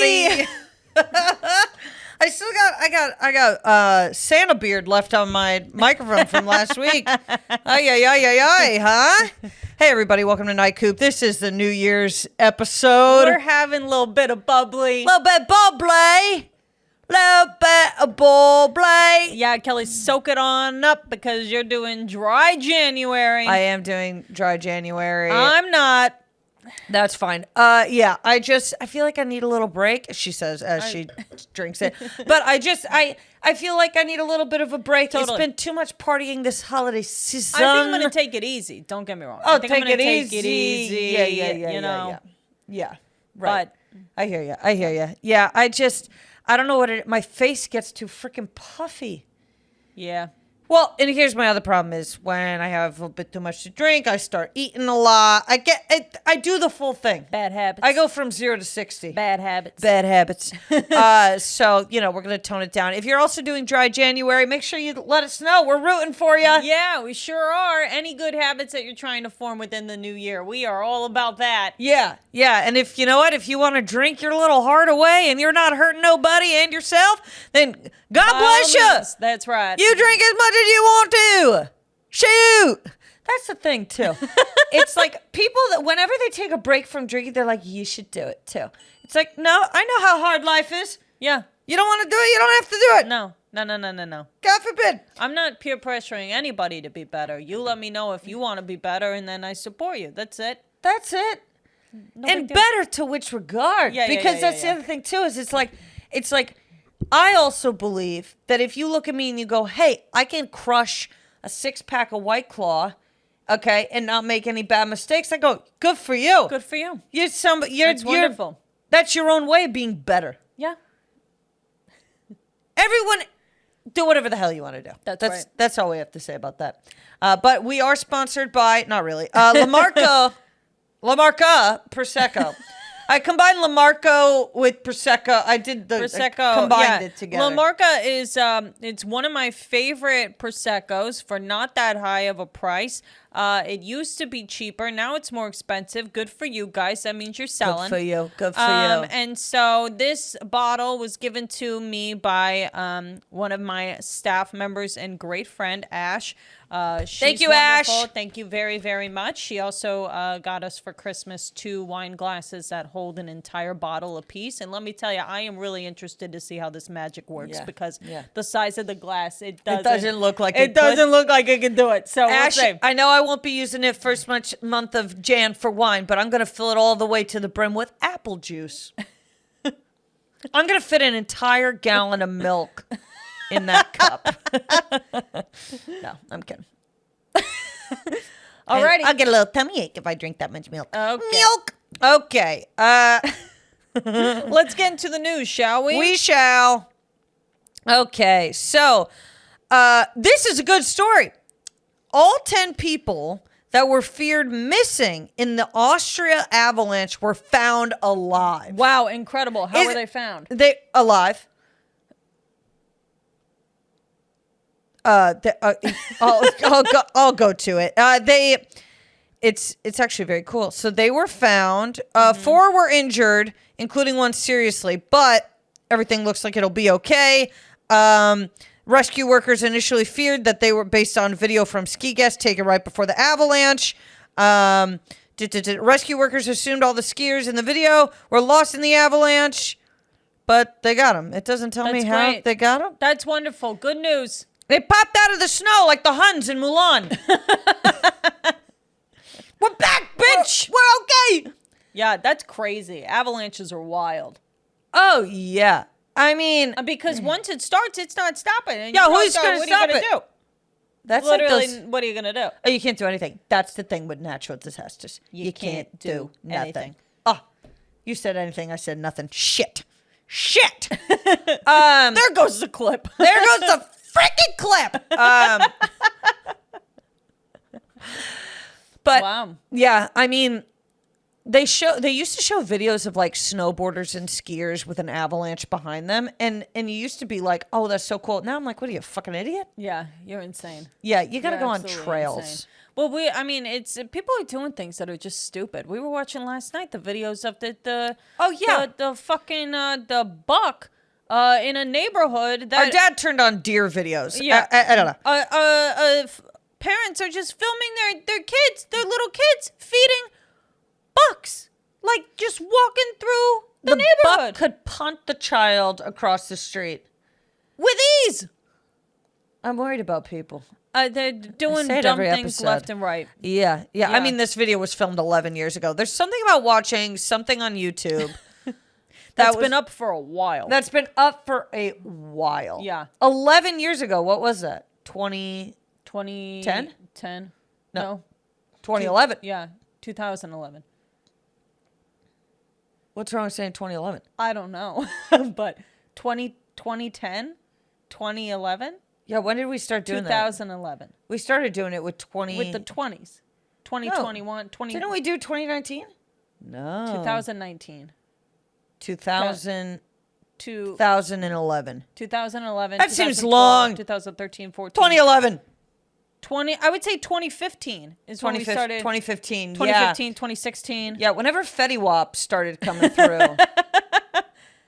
everybody. I got Santa beard left on my microphone from last week. Ay, huh? Hey, everybody, welcome to NIGHTCOOP. This is the New Year's episode. We're having a little bit of bubbly. Little bit bubbly. Little bit of bubbly. Yeah, Kelly, soak it on up because you're doing dry January. I am doing dry January. I'm not. That's fine. Yeah, I feel like I need a little break, she says as she drinks it. But I feel like I need a little bit of a break. Totally. It's been too much partying this holiday season. I think I'm going to take it easy. Don't get me wrong. Oh, I think take I'm gonna it take easy. it easy. Yeah. Right. But I hear you. Yeah, I don't know what my face gets too freaking puffy. yeah. Well, and here's my other problem is when I have a bit too much to drink, I start eating a lot. I do the full thing. Bad habits. I go from 0 to 60. Bad habits. Bad habits. So, we're going to tone it down. If you're also doing dry January, make sure you let us know. We're rooting for you. Yeah, we sure are. Any good habits that you're trying to form within the new year, we are all about that. Yeah. And if you know what, if you want to drink your little heart away and you're not hurting nobody and yourself, then God bless you. That's right. You drink as much as you want to. Shoot. That's the thing, too. It's like people that whenever they take a break from drinking, they're like, you should do it, too. It's like, no, I know how hard life is. Yeah. You don't want to do it, you don't have to do it. No. God forbid. I'm not peer pressuring anybody to be better. You let me know if you want to be better, and then I support you. That's it. That's it. No And big deal. better to which regard? Yeah, because yeah, that's the other thing, too, is it's like, I also believe that if you look at me and you go, hey, I can crush a 6-pack of White Claw, okay, and not make any bad mistakes, I go, good for you. Good for you. That's wonderful. That's your own way of being better. Yeah. Everyone, do whatever the hell you want to do. That's right. That's all we have to say about that. But we are sponsored by, not really, La Marca Prosecco. I combined La Marca with Prosecco. I did the Prosecco. combined it together. La Marca is it's one of my favorite Proseccos for not that high of a price. It used to be cheaper. Now it's more expensive. Good for you guys. That means you're selling. Good for you. And so this bottle was given to me by one of my staff members and great friend, Ash. Thank you, wonderful. Ash. Thank you very, very much. She also got us for Christmas 2 wine glasses that hold an entire bottle apiece. And let me tell you, I am really interested to see how this magic works because the size of the glass, it doesn't look like it doesn't look like it can do it. So Ash, we'll see. I know I won't be using it first month of Jan for wine, but I'm going to fill it all the way to the brim with apple juice. I'm going to fit an entire gallon of milk in that cup. No, I'm kidding. Alrighty. I'll get a little tummy ache if I drink that much milk. Okay. Milk. Okay. Let's get into the news, shall we? We shall. Okay. So, this is a good story. All 10 people that were feared missing in the Austria Avalanche were found alive. Wow, incredible. How were they found? They alive. I'll go to it. It's actually very cool. So they were found. 4 were injured, including one seriously, but everything looks like it'll be okay. Rescue workers initially feared that they were based on video from ski guests taken right before the avalanche. Rescue workers assumed all the skiers in the video were lost in the avalanche, but they got them. It doesn't tell me how they got them. That's wonderful. Good news. They popped out of the snow like the Huns in Mulan. We're back, bitch. We're okay. Yeah, that's crazy. Avalanches are wild. Oh, yeah. I mean, because once it starts, it's not stopping. And yeah, you who's going to stop it? Do? That's literally, like what are you going to do? Oh, you can't do anything. That's the thing with natural disasters. You can't do nothing. Anything. Oh, you said anything. I said nothing. Shit. There goes the clip. There goes the freaking clip. But wow. Yeah, I mean, they used to show videos of like snowboarders and skiers with an avalanche behind them, and you used to be like, oh, that's so cool. Now I'm like, what are you, a fucking idiot? Yeah, you're insane. Yeah, you gotta You're go on absolutely trails. insane. Well, it's people are doing things that are just stupid. We were watching last night the videos of the fucking the buck in a neighborhood that Our dad turned on deer videos. Yeah. I don't know. Parents are just filming their kids, their little kids, feeding bucks, like just walking through the neighborhood buck could punt the child across the street with ease. I'm worried about people. They're doing dumb things left and right. Yeah. I mean, this video was filmed 11 years ago. There's something about watching something on YouTube That's been up for a while. That's been up for a while. Yeah. 11 years ago. What was that? 2010? 10? No. 2011. Yeah. 2011. What's wrong with saying 2011? I don't know. But 2010? 2011? Yeah, when did we start doing 2011. that? We started doing it with With the 20s. 2021. 20. Didn't we do 2019? No. 2019. 2011. 2011. That seems long. 2013, 14. 2011. I would say 2015 is when we started. 2015. 2015, 2016. Yeah, whenever Fetty Wap started coming through.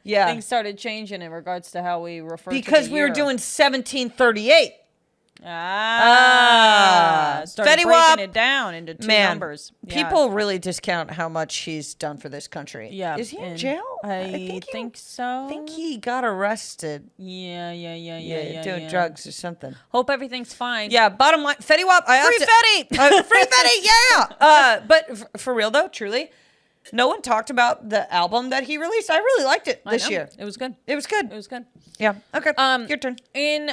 Yeah. Things started changing in regards to how we refer to because the we were year. doing 1738. Started Fetty breaking Wap. it down into two numbers. Yeah. People really discount how much he's done for this country. Yeah. Is he in jail? I think so. I think he got arrested. Yeah. Doing drugs or something. Hope everything's fine. Yeah, bottom line, Fetty Wap. Free Fetty! Free Fetty, yeah! But for real, though, truly, no one talked about the album that he released. I really liked it this year. It was good. It was good. It was good. Yeah, okay, your turn. In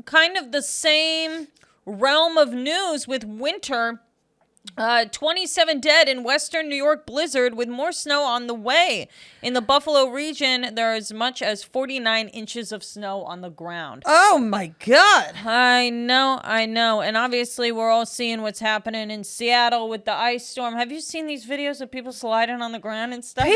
kind of the same realm of news with winter, 27 dead in western New York blizzard with more snow on the way. In the Buffalo region, there are as much as 49 inches of snow on the ground. Oh my God. I know. And obviously we're all seeing what's happening in Seattle with the ice storm. Have you seen these videos of people sliding on the ground and stuff?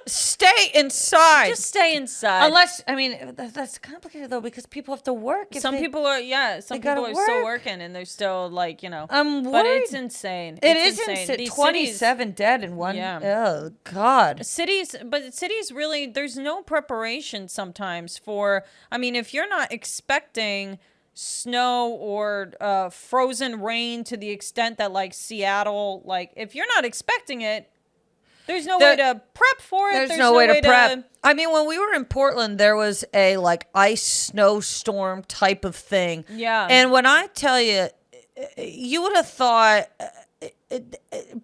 Stay inside. Just stay inside. Unless, I mean, that's complicated though because people have to work. Some people are still working and they're still like, I'm worried. But it's insane. It is insane. 27 dead in one. Yeah. Oh God. Cities really, there's no preparation sometimes for, I mean, if you're not expecting snow or frozen rain to the extent that like Seattle, like if you're not expecting it, there's no way to prep for it. There's no way to prep. I mean, when we were in Portland, there was a like ice snowstorm type of thing. Yeah. And when I tell you, you would have thought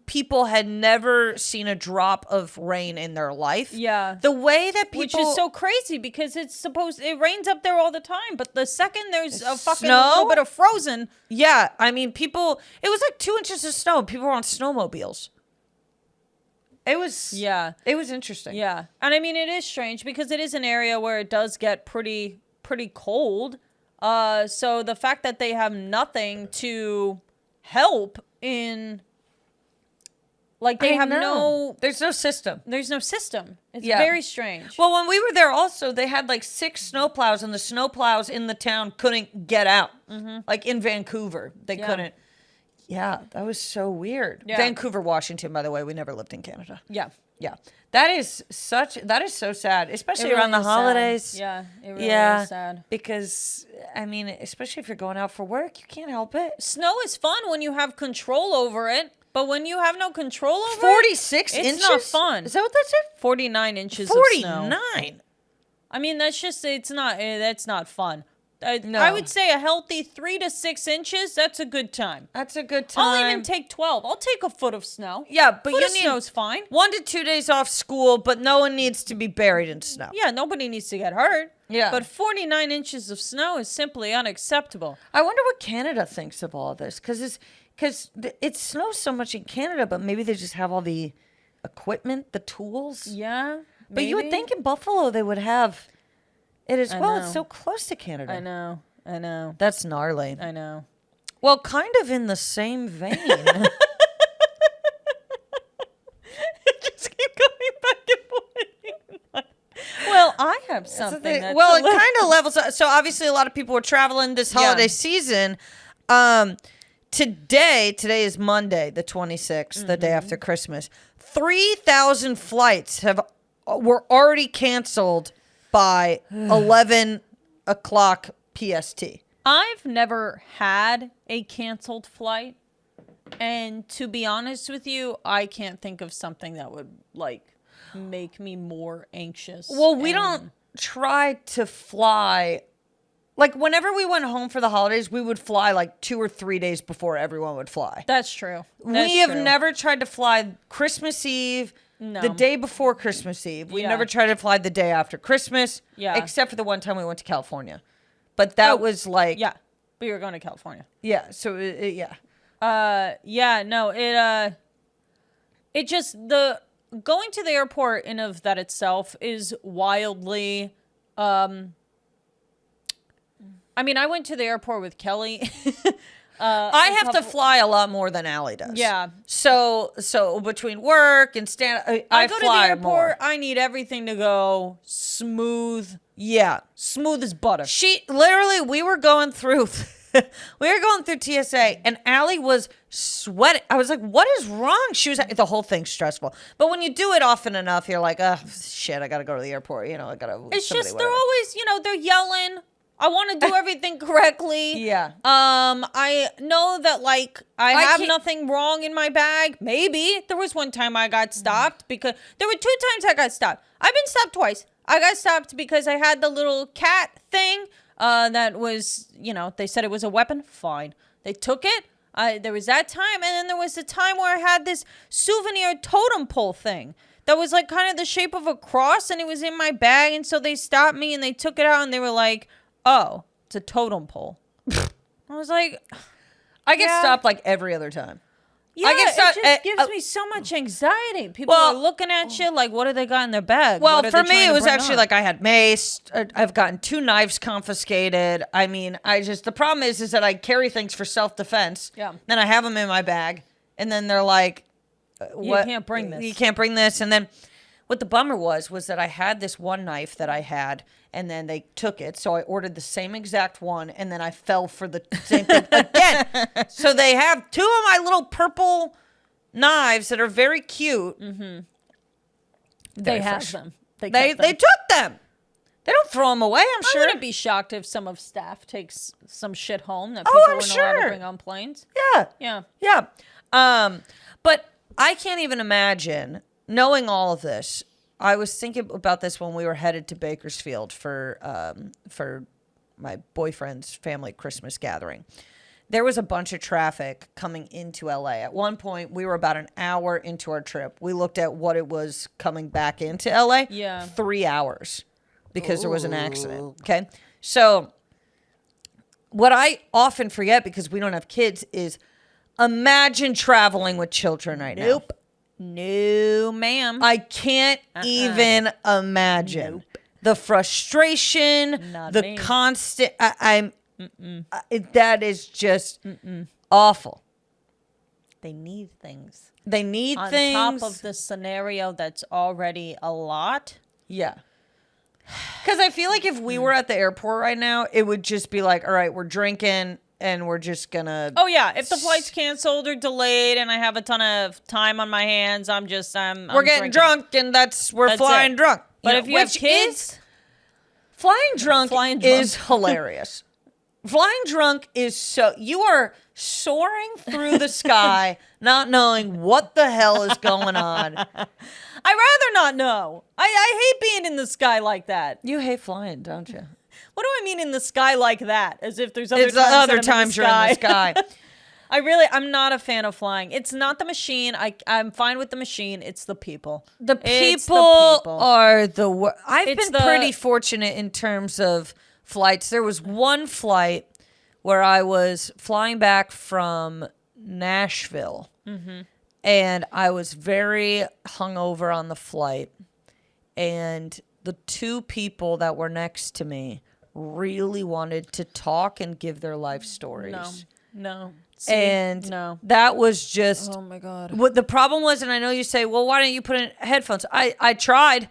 people had never seen a drop of rain in their life. Yeah. The way that people... Which is so crazy because it rains up there all the time. But the second there's a fucking snow? little bit of frozen. Yeah. I mean, it was like 2 inches of snow. People were on snowmobiles. It was interesting. Yeah. And I mean, it is strange because it is an area where it does get pretty cold. So the fact that they have nothing to help in, like there's no system. There's no system. It's very strange. Well, when we were there also, they had like 6 snowplows and the snowplows in the town couldn't get out. Mm-hmm. Like in Vancouver, they couldn't. Yeah, that was so weird. Yeah. Vancouver, Washington, by the way, we never lived in Canada. Yeah. Yeah. That is so sad, especially around the holidays. Sad. Yeah, it really is sad. Because, I mean, especially if you're going out for work, you can't help it. Snow is fun when you have control over it, but when you have no control over 46 it, inches? It's not fun. Is that what that said? 49 inches 49? of snow. 49? I mean, that's not fun. No. I would say a healthy 3 to 6 inches, that's a good time. That's a good time. I'll even take 12. I'll take a foot of snow. Yeah, but foot of snow's fine. 1 to 2 days off school, but no one needs to be buried in snow. Yeah, nobody needs to get hurt. Yeah. But 49 inches of snow is simply unacceptable. I wonder what Canada thinks of all of this, because it snows so much in Canada, but maybe they just have all the equipment, the tools. Yeah, but you would think in Buffalo they would have it as well. Know. It's so close to Canada. I know. That's gnarly. I know. Well, kind of in the same vein. I have something. Well, it kind of levels up. So obviously a lot of people were traveling this holiday season. Today is Monday, the 26th, the day after Christmas. 3,000 flights were already canceled by 11 o'clock PST. I've never had a canceled flight. And to be honest with you, I can't think of something that would make me more anxious. Well, we don't try to fly. Like whenever we went home for the holidays, we would fly like 2 or 3 days before everyone would fly. That's true. We have never tried to fly Christmas Eve, the day before Christmas Eve. We never tried to fly the day after Christmas, except for the one time we went to California. But that was like... Yeah, but you were going to California. Yeah, so yeah. It just, going to the airport in of that itself is wildly, I mean, I went to the airport with Kelly. I have to fly a lot more than Allie does. Yeah. So between work and I go fly to the airport, more. I need everything to go smooth. Yeah. Smooth as butter. We were going through... we were going through TSA and Allie was sweating. I was like, what is wrong? The whole thing's stressful. But when you do it often enough, you're like, oh, shit, I got to go to the airport. You know, I got to. It's just, they're always, they're yelling. I want to do everything correctly. Yeah. I know that, I have nothing wrong in my bag. Maybe. There was one time I got stopped because there were 2 times I got stopped. I've been stopped twice. I got stopped because I had the little cat thing. That was, they said it was a weapon. Fine. They took it. There was that time. And then there was the time where I had this souvenir totem pole thing that was kind of the shape of a cross and it was in my bag. And so they stopped me and they took it out and they were like, oh, it's a totem pole. I was like, I get stopped every other time. Yeah, it just gives me so much anxiety. People are looking at you like, what do they got in their bag? Well, for me, it was actually I had mace. I've gotten 2 knives confiscated. I mean, the problem is that I carry things for self-defense. Yeah. Then I have them in my bag. And then they're like, what? You can't bring this. You can't bring this. And then what the bummer was that I had this one knife that I had. And then they took it. So I ordered the same exact one. And then I fell for the same thing again. So they have 2 of my little purple knives that are very cute. Mm-hmm. They have them. They took them. They don't throw them away, I'm sure. I wouldn't be shocked if some of staff takes some shit home that people weren't allowed to bring on planes. Yeah. But I can't even imagine, knowing all of this, I was thinking about this when we were headed to Bakersfield for my boyfriend's family Christmas gathering. There was a bunch of traffic coming into LA. At one point, we were about an hour into our trip. We looked at what it was coming back into LA. Yeah. 3 hours because there was an accident. Okay. So what I often forget because we don't have kids is imagine traveling with children right now. No, ma'am. I can't even imagine the frustration, constant. That is just awful. They need things. On top of the scenario that's already a lot. Yeah. Because I feel like if we were at the airport right now, it would just be like, all right, we're drinking. And we're just gonna... Oh, yeah. If the flight's canceled or delayed and I have a ton of time on my hands, we're getting drunk and we're flying drunk. But if you have kids... Flying drunk is hilarious. Flying drunk is you are soaring through the sky, not knowing what the hell is going on. I'd rather not know. I hate being in the sky like that. You hate flying, don't you? What do I mean in the sky like that? As if there's other times you're in the sky. I'm not a fan of flying. It's not the machine. I'm fine with the machine. It's the people. The people are the worst. I've been pretty fortunate in terms of flights. There was one flight where I was flying back from Nashville, and I was very hungover on the flight, and the 2 people that were next to me really wanted to talk and give their life stories. No. That was just... Oh, my God. What the problem was, and I know you say, well, why don't you put in headphones? I tried.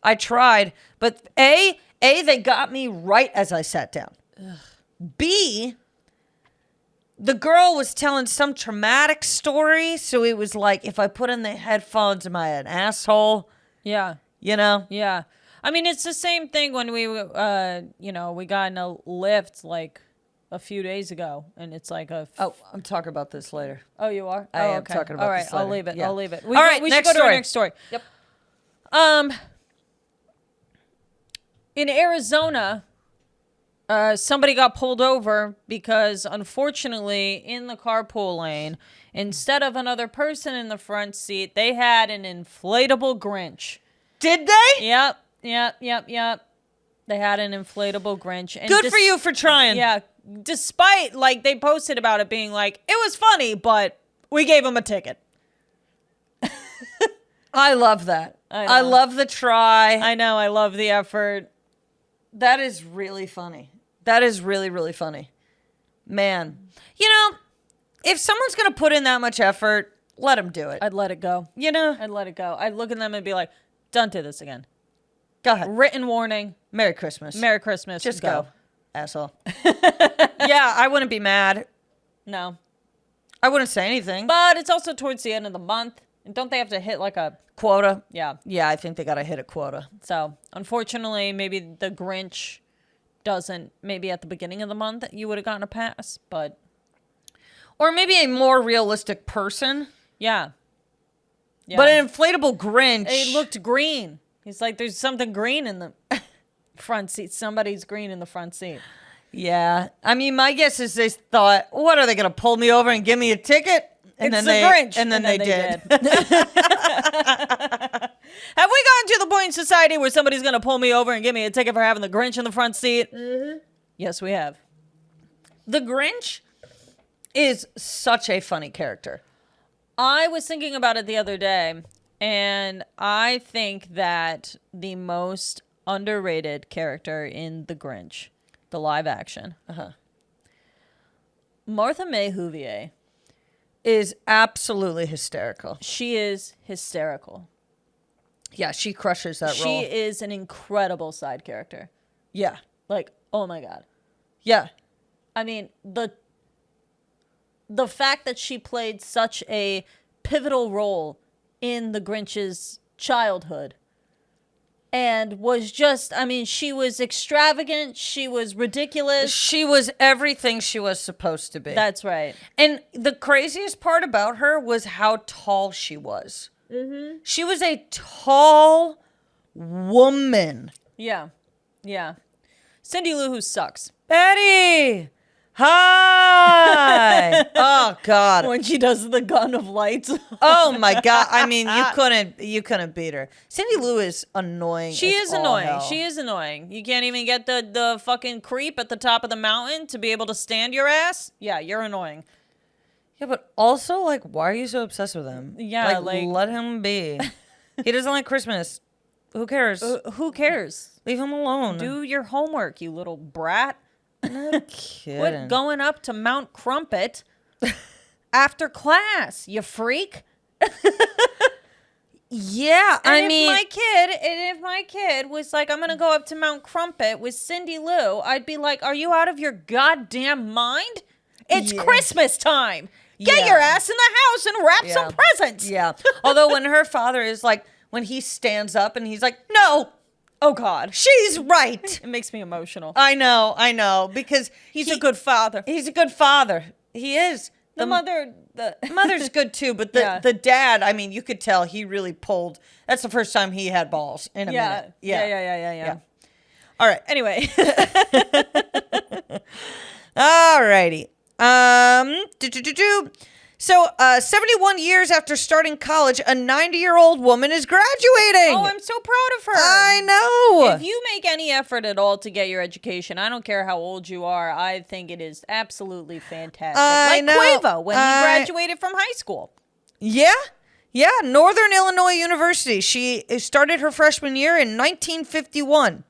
I tried, but A, they got me right as I sat down. Ugh. B, the girl was telling some traumatic story, so it was like, if I put in the headphones, am I an asshole? Yeah. You know? Yeah. I mean, it's the same thing when we, we got in a lift like a few days ago, and it's like Oh, I'm talking about this later. Oh, you are? I am talking about this later. All right, I'll leave it. Yeah. I'll leave it. All right, we next should go to story. our next story. Yep. In Arizona, somebody got pulled over because, unfortunately, in the carpool lane, instead of another person in the front seat, they had an inflatable Grinch. Did they? Yep. They had an inflatable Grinch. And Good for you for trying. Yeah. Despite, like, they posted about it being like, it was funny, but we gave them a ticket. I love that. I love the try. I know. I love the effort. That is really funny. That is really, really funny. Man. You know, if someone's going to put in that much effort, let them do it. I'd let it go. You know? I'd let it go. I'd look at them and be like, don't do this again. Go ahead. Written warning. Merry Christmas. Merry Christmas. Just go. Asshole. Yeah, I wouldn't be mad. No. I wouldn't say anything. But it's also towards the end of the month. And don't they have to hit like a quota? Yeah. Yeah, I think they got to hit a quota. So, unfortunately, maybe the Grinch doesn't. Maybe at the beginning of the month you would have gotten a pass, but. Or maybe a more realistic person. Yeah. But an inflatable Grinch. It looked green. He's like, there's something green in the front seat. Somebody's green in the front seat. Yeah. I mean, my guess is they thought, what, are they going to pull me over and give me a ticket? And it's the Grinch. And then they did. Have we gotten to the point in society where somebody's going to pull me over and give me a ticket for having the Grinch in the front seat? Mm-hmm. Yes, we have. The Grinch is such a funny character. I was thinking about it the other day, and I think that the most underrated character in The Grinch, the live action, Martha May Whovier, is absolutely hysterical. She is hysterical. Yeah, she crushes that role. She is an incredible side character. Yeah. Like, oh my God. Yeah. I mean, the fact that she played such a pivotal role in the Grinch's childhood and was just, I mean, she was extravagant. She was ridiculous. She was everything she was supposed to be. That's right. And the craziest part about her was how tall she was. Mm-hmm. She was a tall woman. Yeah. Yeah. Cindy Lou Who sucks. Betty! Hi! Oh God! When she does the gun of lights. Oh my God! I mean, you couldn't beat her. Cindy Lou is annoying. She is annoying. Hell. She is annoying. You can't even get the fucking creep at the top of the mountain to be able to stand your ass. Yeah, you're annoying. Yeah, but also, like, why are you so obsessed with him? Yeah, like let him be. He doesn't like Christmas. Who cares? Who cares? Leave him alone. Do your homework, you little brat. No kidding. Quit going up to Mount Crumpet after class, you freak. Yeah, if my kid was like, I'm gonna go up to Mount Crumpet with Cindy Lou, I'd be like, are you out of your goddamn mind? It's Christmas time. Get your ass in the house and wrap some presents. Yeah. Although when her father is like, when he stands up and he's like, no. Oh, God. She's right. It makes me emotional. I know. Because he's a good father. He's a good father. He is. The mother's good too, but the dad, I mean, you could tell he really pulled. That's the first time he had balls in a minute. Yeah. All right. Anyway. All righty. So, 71 years after starting college, a 90-year-old woman is graduating. Oh, I'm so proud of her. I know. If you make any effort at all to get your education, I don't care how old you are, I think it is absolutely fantastic. Like Quavo when he graduated from high school. Yeah, Northern Illinois University. She started her freshman year in 1951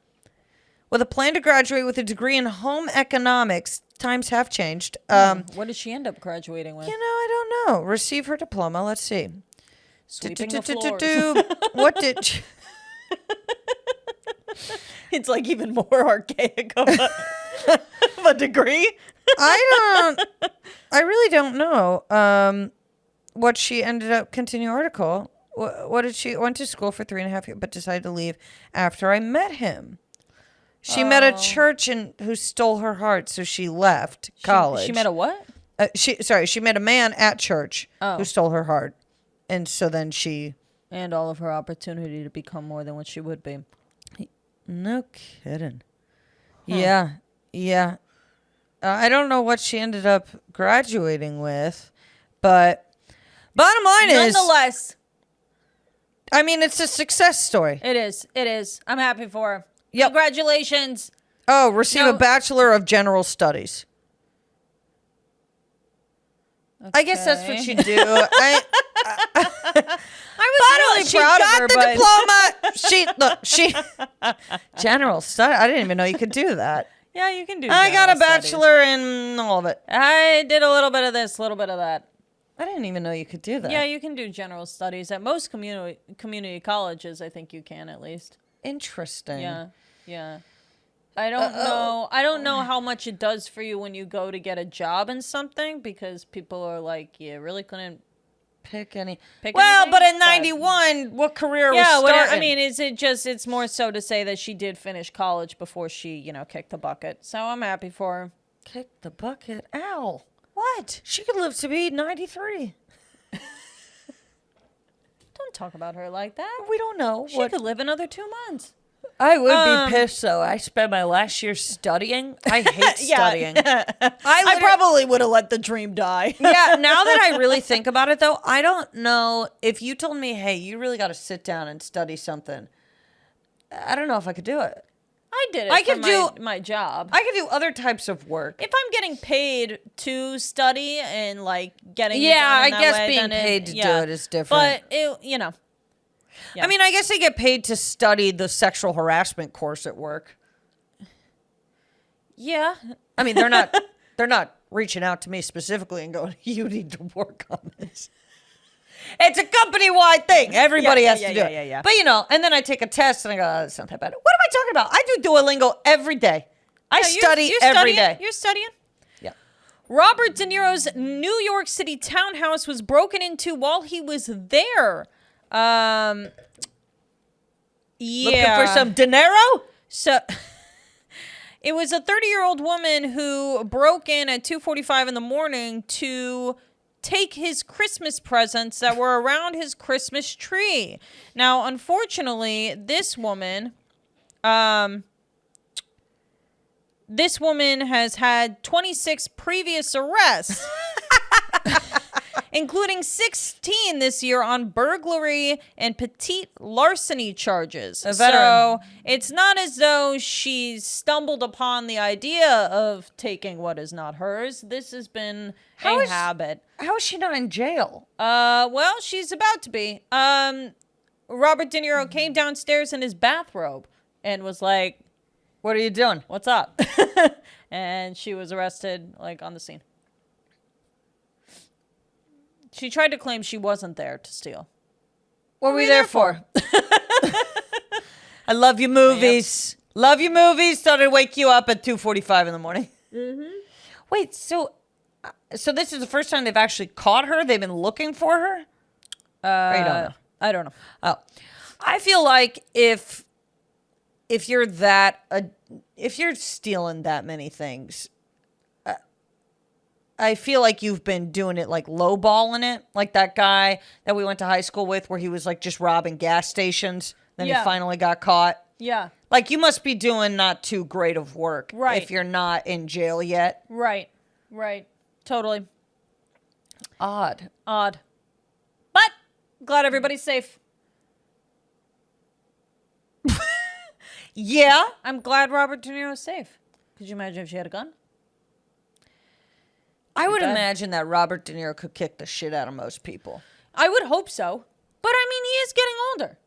with a plan to graduate with a degree in home economics. Times have changed. What did she end up graduating with? I don't know. Receive her diploma. Let's see. Sweeping the floors. What did she... It's like even more archaic of a degree. I really don't know what she ended up, continue article. What did she, went to school for 3.5 years, but decided to leave after I met him. She met a church who stole her heart, so she left college. She met a what? She met a man at church who stole her heart. And so then she... And all of her opportunity to become more than what she would be. No kidding. Huh. Yeah. I don't know what she ended up graduating with, but bottom line is... Nonetheless. I mean, it's a success story. It is. I'm happy for her. Yep. Congratulations. Oh, receive a Bachelor of General Studies. Okay. I guess that's what you do. I was really proud of her. She got the diploma. She General Studies. I didn't even know you could do that. Yeah, you can do. I got a bachelor in all of it. I did a little bit of this, a little bit of that. I didn't even know you could do that. Yeah, you can do general studies at most community colleges. I think you can at least. Interesting. Yeah. I don't know how much it does for you when you go to get a job in something, because people are like, you really couldn't pick anything. But in 91, what career was starting? I mean, it's more so to say that she did finish college before she, kicked the bucket. So I'm happy for her. Kick the bucket? Ow. What? She could live to be 93. Don't talk about her like that. We don't know. She could live another 2 months. I would be pissed, though. I spent my last year studying. I hate studying. I probably would have let the dream die. Yeah, now that I really think about it, though, I don't know if you told me, hey, you really got to sit down and study something. I don't know if I could do it. I did it my job. I could do other types of work. If I'm getting paid to study and, getting it done I in that guess way, being paid to do it is different. But, Yeah. I mean, I guess they get paid to study the sexual harassment course at work. Yeah. I mean, they're not reaching out to me specifically and going, you need to work on this. It's a company-wide thing. Everybody has to do it. Yeah. But, and then I take a test and I go, oh, that's not that bad. What am I talking about? I do Duolingo every day. I study every day. You're studying? Yeah. Robert De Niro's New York City townhouse was broken into while he was there. Looking for some dinero? So it was a 30-year-old woman who broke in at 2:45 in the morning to take his Christmas presents that were around his Christmas tree. Now, unfortunately, this woman has had 26 previous arrests. Including 16 this year on burglary and petite larceny charges. So it's not as though she stumbled upon the idea of taking what is not hers. This has been a habit. How is she not in jail? Well, she's about to be. Robert De Niro came downstairs in his bathrobe and was like, "What are you doing? What's up?" And she was arrested, on the scene. She tried to claim she wasn't there to steal. What were we there for? I love your movies. Yep. Love your movies. Thought I'd wake you up at 2:45 in the morning. Mm-hmm. Wait, so this is the first time they've actually caught her? They've been looking for her? Or you don't know? I don't know. Oh, I feel like if you're if you're stealing that many things, I feel like you've been doing it lowballing it, like that guy that we went to high school with, where he was just robbing gas stations. Then he finally got caught. Yeah. You must be doing not too great of work, right, if you're not in jail yet. Right. Totally. Odd. But glad everybody's safe. Yeah. I'm glad Robert De Niro's safe. Could you imagine if she had a gun? I would imagine that Robert De Niro could kick the shit out of most people. I would hope so. But, I mean, he is getting older.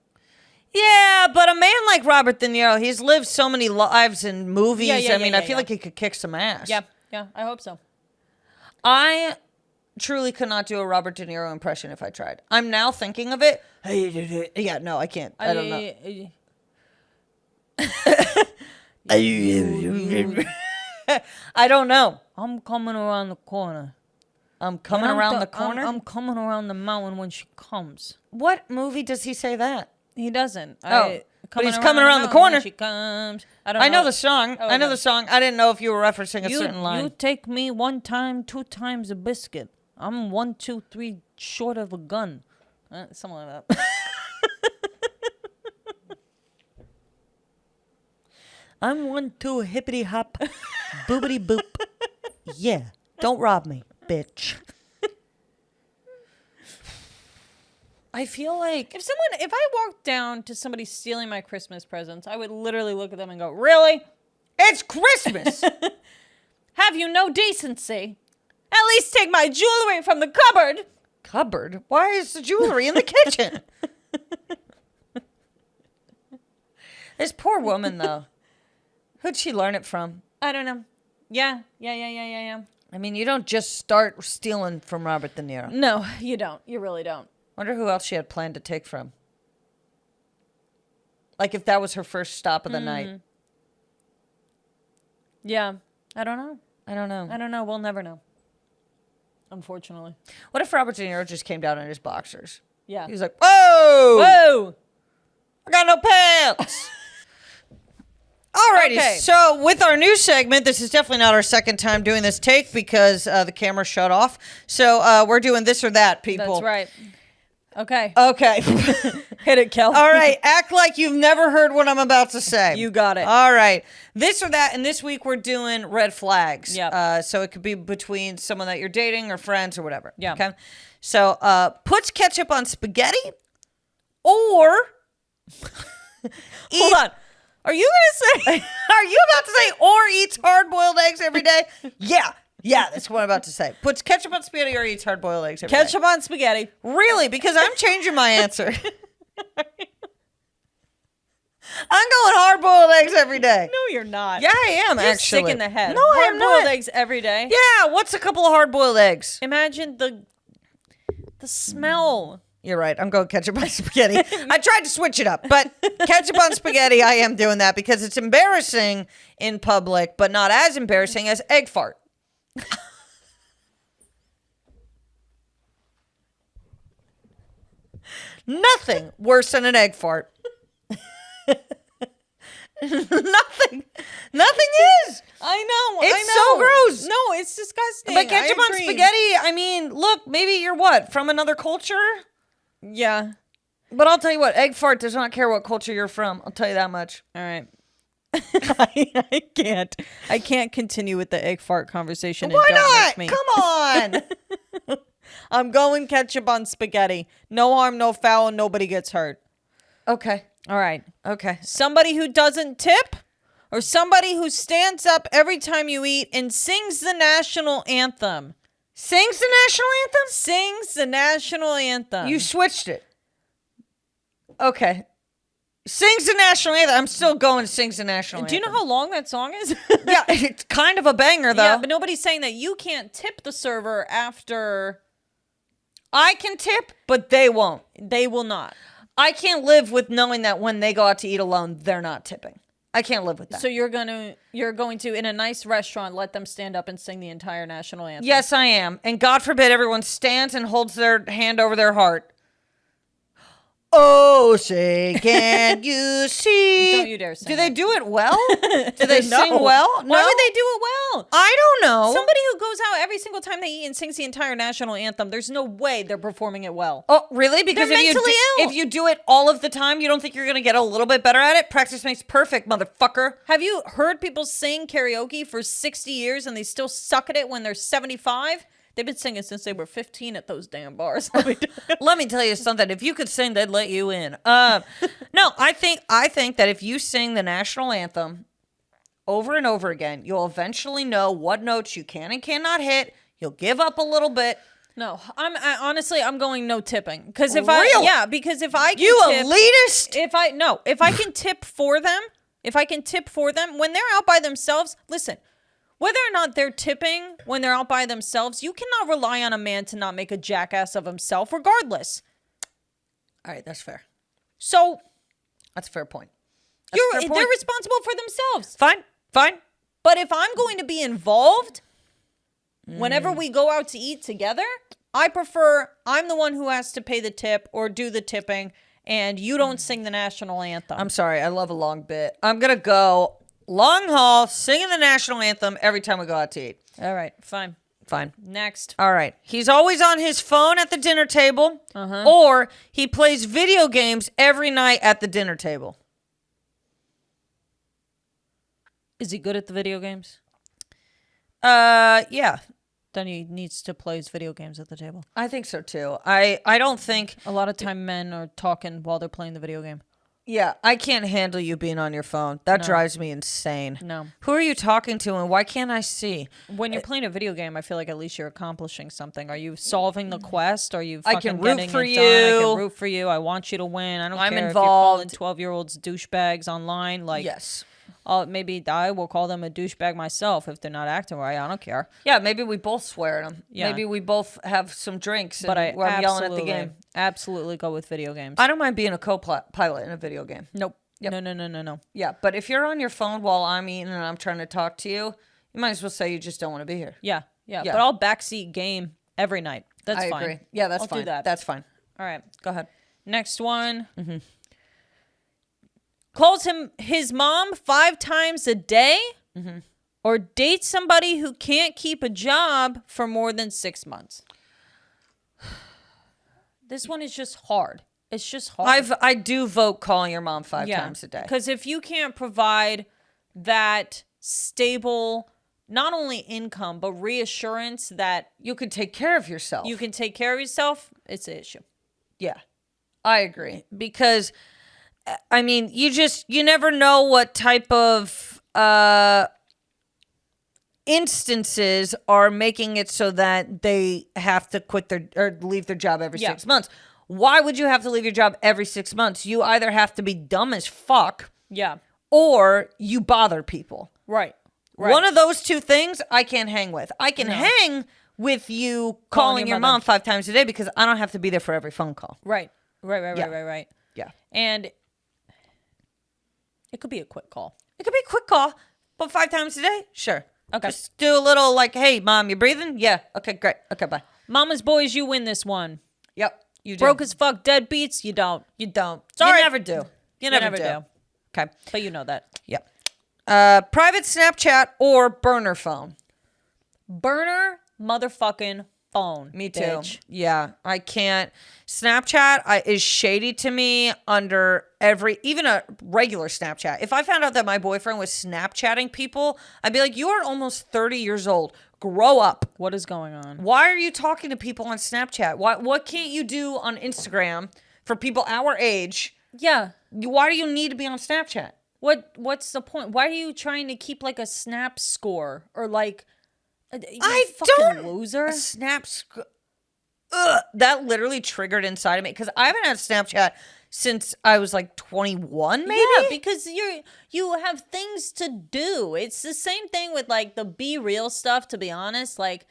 Yeah, but a man like Robert De Niro, he's lived so many lives in movies. I feel like he could kick some ass. Yeah, I hope so. I truly could not do a Robert De Niro impression if I tried. I'm now thinking of it. Yeah, no, I can't. I don't know. I don't know. I'm coming around the corner. I'm coming around the corner? I'm coming around the mountain when she comes. What movie does he say that? He doesn't. But he's coming around the corner. When she comes. I know the song. Oh, I know the song. I didn't know if you were referencing a certain line. You take me 1 time, 2 times a biscuit. I'm 1, 2, 3 short of a gun. Something like that. I'm 1, 2 hippity hop, boobity boop. Yeah, don't rob me, bitch. I feel like if I walked down to somebody stealing my Christmas presents, I would literally look at them and go, "Really? It's Christmas. Have you no decency? At least take my jewelry from the cupboard." Cupboard? Why is the jewelry in the kitchen? This poor woman, though. Who'd she learn it from? I don't know. Yeah. I mean, you don't just start stealing from Robert De Niro. No, you don't. You really don't. Wonder who else she had planned to take from. Like if that was her first stop of the night. Yeah. I don't know. I don't know. We'll never know. Unfortunately. What if Robert De Niro just came down in his boxers? Yeah. He was like, whoa! Whoa! I got no pants! Alrighty, Okay. So with our new segment, this is definitely not our second time doing this take because the camera shut off. So we're doing this or that, people. That's right. Okay. Okay. Hit it, Kel. All right, act like you've never heard what I'm about to say. You got it. All right. This or that, and this week we're doing red flags. Yep. So it could be between someone that you're dating or friends or whatever. Yeah. Okay. So puts ketchup on spaghetti or... Hold on. Are you going to say... Are you about to say or eats hard-boiled eggs every day? Yeah. Yeah, that's what I'm about to say. Puts ketchup on spaghetti or eats hard-boiled eggs every day. Ketchup on spaghetti. Really? Because I'm changing my answer. I'm going hard-boiled eggs every day. No, you're not. Yeah, I am, You're actually. sick in the head. No, I am Hard-boiled not. eggs every day. Yeah, what's a couple of hard-boiled eggs? Imagine the smell. You're right. I'm going ketchup on spaghetti. I tried to switch it up, but ketchup on spaghetti, I am doing that because it's embarrassing in public, but not as embarrassing as egg fart. Nothing worse than an egg fart. Nothing is. I know. It's so gross. No, it's disgusting. But ketchup on spaghetti, I mean, look, maybe you're what? From another culture? Yeah. But I'll tell you what, egg fart does not care what culture you're from. I'll tell you that much. All right. I can't continue with the egg fart conversation. Why and don't not? make me. Come on. I'm going ketchup on spaghetti. No harm, no foul, nobody gets hurt. Okay. All right. Okay. Somebody who doesn't tip or somebody who stands up every time you eat and sings the national anthem. Sings the national anthem? Sings the national anthem. You switched it. Okay. Sings the national anthem. I'm still going sings the national anthem. Do you know how long that song is? Yeah, it's kind of a banger, though. Yeah, but nobody's saying that you can't tip the server after. I can tip, but they won't. They will not. I can't live with knowing that when they go out to eat alone, they're not tipping. I can't live with that. So you're going to in a nice restaurant let them stand up and sing the entire national anthem. Yes, I am. And God forbid everyone stands and holds their hand over their heart. Oh, say, can you see? Don't you dare sing. Do they do it well? Do they sing well? No? Why would they do it well? I don't know. Somebody who goes out every single time they eat and sings the entire national anthem, there's no way they're performing it well. Oh, really? Because They're mentally ill. if you do it all of the time, you don't think you're going to get a little bit better at it? Practice makes perfect, motherfucker. Have you heard people sing karaoke for 60 years and they still suck at it when they're 75? They've been singing since they were 15 at those damn bars. Let me tell you something. If you could sing, they'd let you in. No, I think that if you sing the national anthem over and over again, you'll eventually know what notes you can and cannot hit. You'll give up a little bit. No, honestly, I'm going no tipping because if Really? because if I can You tip, elitist. if I can tip for them when they're out by themselves, listen. Whether or not they're tipping when they're out by themselves, you cannot rely on a man to not make a jackass of himself, regardless. All right, that's fair. So, That's a fair point. They're responsible for themselves. Fine. But if I'm going to be involved, whenever we go out to eat together, I'm the one who has to pay the tip or do the tipping, and you don't sing the national anthem. I'm sorry. I love a long bit. I'm going to go long haul singing the national anthem every time we go out to eat. All right. Fine. Next. All right. He's always on his phone at the dinner table, or he plays video games every night at the dinner table. Is he good at the video games? Yeah. Then he needs to play his video games at the table. I think so too. I don't think a lot of time men are talking while they're playing the video game. Yeah, I can't handle you being on your phone. That drives me insane. No. Who are you talking to and why can't I see? When you're playing a video game, I feel like at least you're accomplishing something. Are you solving the quest? Are you fucking I can root for you. I can root for you. I want you to win. I don't care involved. If you're calling 12-year-olds douchebags online. Like, yes. Maybe I will call them a douchebag myself if they're not acting right. I don't care. Yeah, maybe we both swear at them. Yeah. Maybe we both have some drinks and I'm yelling at the game. Absolutely go with video games. I don't mind being a co-pilot in a video game. Nope. Yep. No. Yeah, but if you're on your phone while I'm eating and I'm trying to talk to you, you might as well say you just don't want to be here. Yeah. But I'll backseat game every night. That's fine. I agree. Yeah, that's fine. I'll do that. That's fine. All right. Go ahead. Next one. Mm-hmm. Calls his mom 5 times a day, or dates somebody who can't keep a job for more than 6 months. This one is just hard. It's just hard. I do vote calling your mom 5 times a day. Because if you can't provide that stable, not only income, but reassurance that you can take care of yourself. It's an issue. Yeah, I agree. Because, I mean, you never know what type of instances are making it so that they have to quit or leave their job every 6 months. Why would you have to leave your job every 6 months? You either have to be dumb as fuck, or you bother people. Right. One of those two things I can't hang with. I can hang with you calling your mom 5 times a day because I don't have to be there for every phone call. Right. Yeah. And it could be a quick call. But 5 times a day? Sure. Okay. Just do a little like, hey, mom, you breathing? Yeah. Okay, great. Okay, bye. Mama's boys, you win this one. Yep. You do. Broke as fuck, deadbeats, you don't. Sorry. You never do. You never do. Okay. But you know that. Yep. Private Snapchat or burner phone? Burner motherfucking phone. Me too. Bitch. Yeah, I can't. Snapchat is shady to me under even a regular Snapchat. If I found out that my boyfriend was Snapchatting people, I'd be like, you are almost 30 years old. Grow up. What is going on? Why are you talking to people on Snapchat? What can't you do on Instagram for people our age? Yeah. Why do you need to be on Snapchat? What's the point? Why are you trying to keep like a snap score or like I fucking don't loser? A snap score. That literally triggered inside of me because I haven't had Snapchat since I was like 21, maybe. Yeah, because you have things to do. It's the same thing with like the Be Real stuff, to be honest. Like,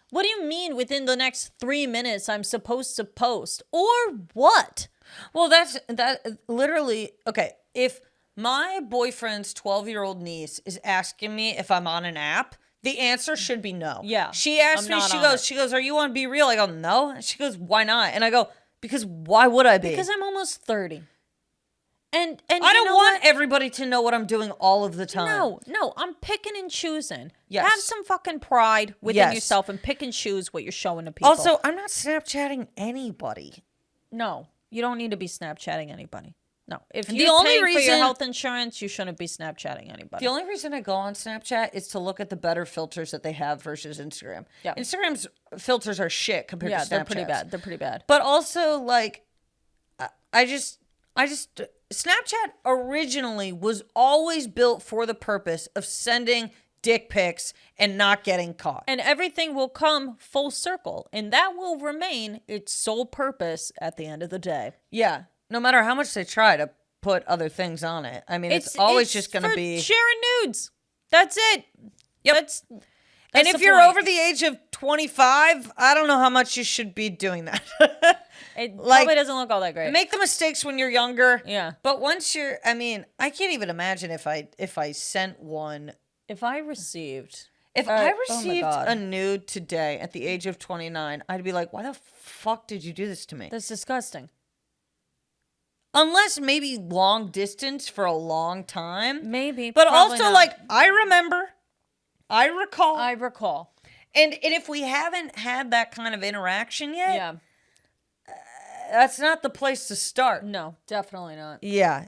what do you mean within the next 3 minutes I'm supposed to post? Or what? Well, that literally, okay, if my boyfriend's 12-year-old niece is asking me if I'm on an app, the answer should be no. Yeah. She asked me, she goes, are you on Be Real? I go, no. And she goes, why not? And I go, because why would I be? Because I'm almost 30. And I don't want everybody to know what I'm doing all of the time. No, I'm picking and choosing. Yes. Have some fucking pride within yourself and pick and choose what you're showing to people. Also, I'm not Snapchatting anybody. No, you don't need to be Snapchatting anybody. No. If the you're only paying reason, for your health insurance, you shouldn't be Snapchatting anybody. The only reason I go on Snapchat is to look at the better filters that they have versus Instagram. Yeah. Instagram's filters are shit compared to Snapchat's. They're pretty bad. But also, like, I just Snapchat originally was always built for the purpose of sending dick pics and not getting caught. And everything will come full circle, and that will remain its sole purpose at the end of the day. Yeah. No matter how much they try to put other things on it. I mean, it's always just going to be sharing nudes. That's it. Yep. That's and if you're over the age of 25, I don't know how much you should be doing that. It probably doesn't look all that great. Make the mistakes when you're younger. Yeah. But once you're, I mean, I can't even imagine if I sent one. If I received a nude today at the age of 29, I'd be like, why the fuck did you do this to me? That's disgusting. Unless maybe long distance for a long time. Maybe. But also, not. like, I recall. And if we haven't had that kind of interaction yet, yeah, that's not the place to start. no, definitely not. Yeah.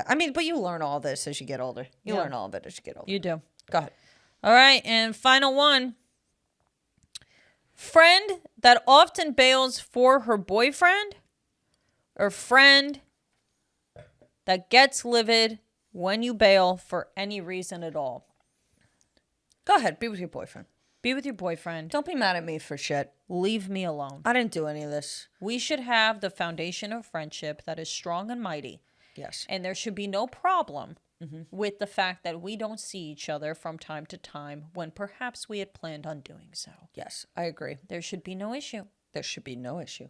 I mean, but you learn all this as you get older. You learn all of it as you get older. You do. Go ahead. All right, and final one. Friend that often bails for her boyfriend, or friend that gets livid when you bail for any reason at all. Go ahead. Be with your boyfriend. Be with your boyfriend. Don't be mad at me for shit. Leave me alone. I didn't do any of this. We should have the foundation of friendship that is strong and mighty. Yes. And there should be no problem with the fact that we don't see each other from time to time when perhaps we had planned on doing so. Yes, I agree. There should be no issue. There should be no issue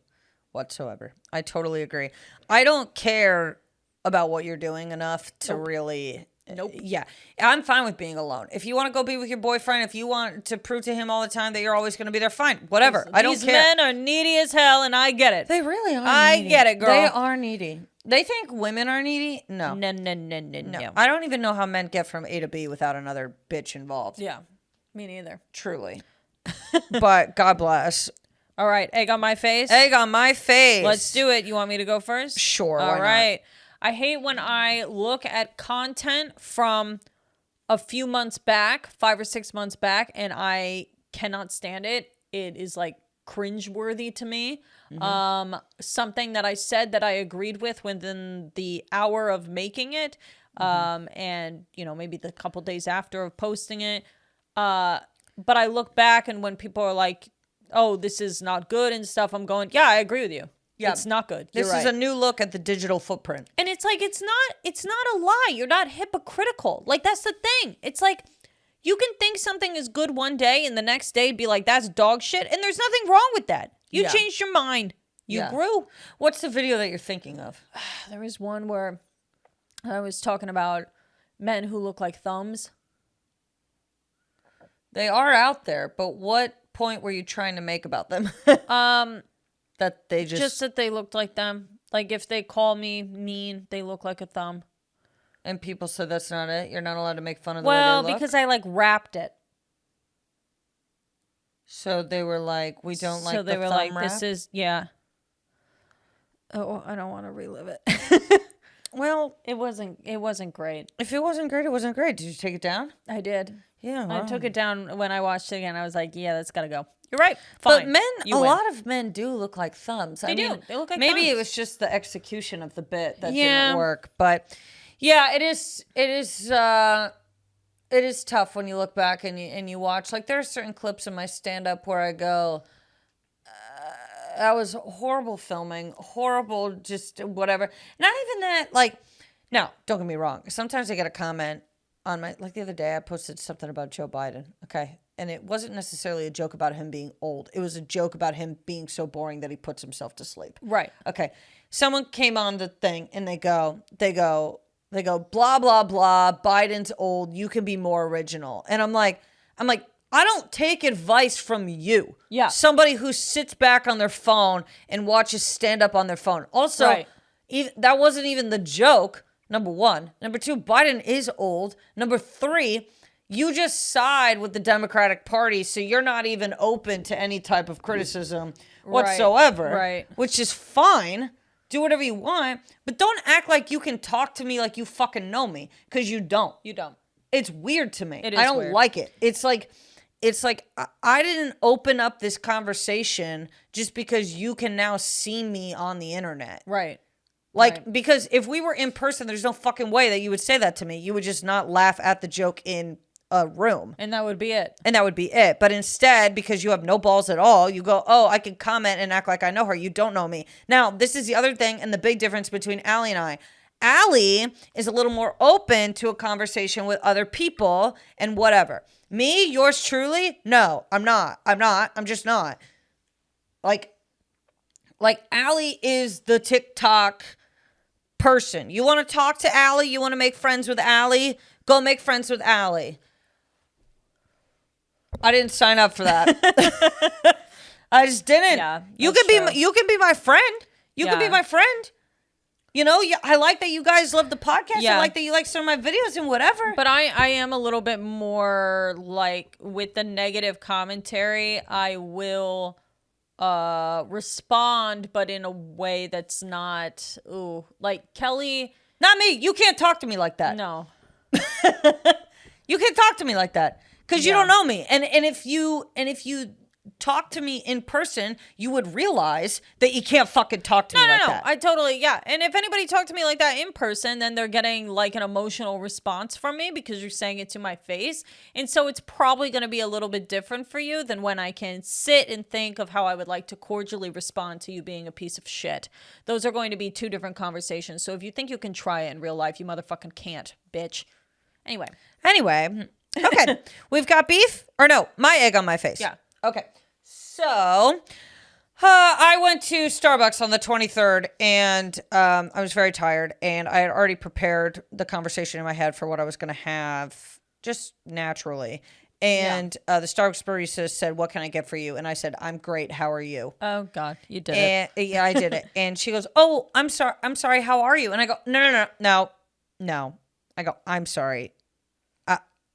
whatsoever. I totally agree. I don't care about what you're doing enough to really... Nope. Yeah. I'm fine with being alone. If you want to go be with your boyfriend, if you want to prove to him all the time that you're always going to be there, fine. Whatever. I don't care. These men are needy as hell, and I get it. They really are I needy. get it, girl. They are needy. They think women are needy? No. No. I don't even know how men get from A to B without another bitch involved. Yeah. Me neither. Truly. But God bless. All right. Egg on my face? Egg on my face. Let's do it. You want me to go first? Sure. All why right. I hate when I look at content from a few months back, 5 or 6 months back, and I cannot stand it. It is like cringeworthy to me. Something that I said that I agreed with within the hour of making it, and maybe the couple days after of posting it. But I look back, and when people are like, "Oh, this is not good" and stuff, I'm going, "Yeah, I agree with you. Yeah, it's not good. This is a new look at the digital footprint." And it's like, it's not a lie. You're not hypocritical. Like, that's the thing. It's like, you can think something is good one day and the next day be like, that's dog shit. And there's nothing wrong with that. You changed your mind. You grew. What's the video that you're thinking of? There was one where I was talking about men who look like thumbs. They are out there, but what point were you trying to make about them? That they just that they looked like them. Like, if they call me mean, they look like a thumb. And people said that's not it? You're not allowed to make fun of the way they look? Because I, wrapped it. So they were like, we don't like the thumb wrap? So they were like, this is, yeah. Oh, I don't want to relive it. Well, it wasn't great. If it wasn't great, it wasn't great. Did you take it down? I did. Yeah. I took it down when I watched it again. I was like, yeah, that's got to go. You're right. Fine. But a lot of men do look like thumbs. They do. They look like maybe thumbs. It was just the execution of the bit that didn't work. But yeah, it is tough when you look back and you watch. Like, there are certain clips in my stand-up where I go, that was horrible filming, horrible just whatever. Not even that, like, no, don't get me wrong. Sometimes I get a comment on like the other day I posted something about Joe Biden, okay? And it wasn't necessarily a joke about him being old. It was a joke about him being so boring that he puts himself to sleep. Right. Okay. Someone came on the thing and they go, blah, blah, blah, Biden's old, you can be more original. And I'm like, I don't take advice from you. Yeah. Somebody who sits back on their phone and watches stand up on their phone. Also, that wasn't even the joke, number one. Number two, Biden is old. Number three, you just side with the Democratic Party, so you're not even open to any type of criticism whatsoever. Right. Which is fine. Do whatever you want, but don't act like you can talk to me like you fucking know me, because you don't. You don't. It's weird to me. It is I don't weird. like it. It's like I didn't open up this conversation just because you can now see me on the internet. Right. Because if we were in person, there's no fucking way that you would say that to me. You would just not laugh at the joke in a room. And that would be it. But instead, because you have no balls at all, you go, oh, I can comment and act like I know her. You don't know me. Now, this is the other thing and the big difference between Allie and I. Allie is a little more open to a conversation with other people and whatever. Me, yours truly, no, I'm not. I'm just not. Like Allie is the TikTok person. You want to talk to Allie? You want to make friends with Allie? Go make friends with Allie. I didn't sign up for that. I just didn't. Yeah, you can be my friend. You can be my friend. You know, I like that you guys love the podcast. Yeah. I like that you like some of my videos and whatever. But I am a little bit more like with the negative commentary, I will respond, but in a way that's not, like Kelly. Not me. You can't talk to me like that. No. You can't talk to me like that because you don't know me. And if you talk to me in person, you would realize that you can't fucking talk to me like that. I totally, yeah. And if anybody talked to me like that in person, then they're getting like an emotional response from me because you're saying it to my face. And so it's probably going to be a little bit different for you than when I can sit and think of how I would like to cordially respond to you being a piece of shit. Those are going to be two different conversations. So if you think you can try it in real life, you motherfucking can't, bitch. Anyway. Okay. We've got beef or no, my egg on my face. Yeah. Okay. So, I went to Starbucks on the 23rd and I was very tired and I had already prepared the conversation in my head for what I was going to have just naturally. And the Starbucks barista said, "What can I get for you?" And I said, "I'm great. How are you?" Oh God, you did it. Yeah, I did it. And she goes, "Oh, I'm sorry. How are you?" And I go, No. I go, "I'm sorry.